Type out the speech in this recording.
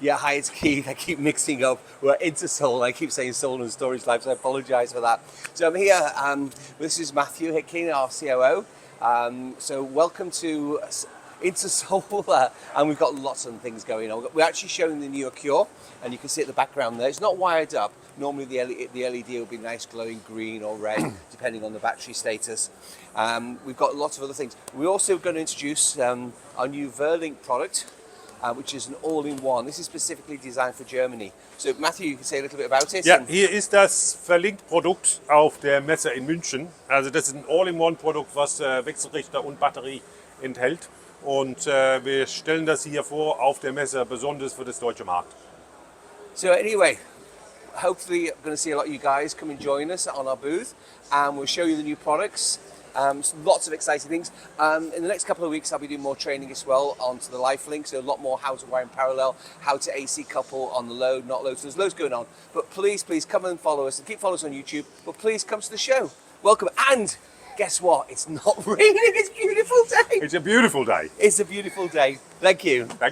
Yeah, hi, it's Keith. I keep mixing up. We're Intersolar. I keep saying solar and storage life, so I apologise for that. So I'm here. This is Matthew Hickey, our COO. So welcome to Intersolar, and we've got lots of things going on. We're actually showing the new Cure, and you can see at the background there. It's not wired up. Normally the LED will be nice glowing green or red, depending on the battery status. We've got lots of other things. We're also going to introduce our new Verlinkt product, which is an all-in-one. This is specifically designed for Germany. So Matthew, you can say a little bit about it. Ja, hier ist das Verlinkt-Produkt auf der Messe in München. Also das ist ein All-in-One-Produkt, was Wechselrichter und Batterie enthält. Und wir stellen das hier vor auf der Messe, besonders für das deutsche Markt. So anyway, hopefully I'm going to see a lot of you guys come and join us on our booth, and we'll show you the new products. Lots of exciting things. In the next couple of weeks I'll be doing more training as well onto the Lifelynk, so a lot more how to wire in parallel, how to AC couple on the load, not load, so there's loads going on. But please come and follow us, and keep following us on YouTube, but please come to the show. Welcome, and guess what? It's not raining, it's a beautiful day. It's a beautiful day. It's a beautiful day. Thank you. Thank you.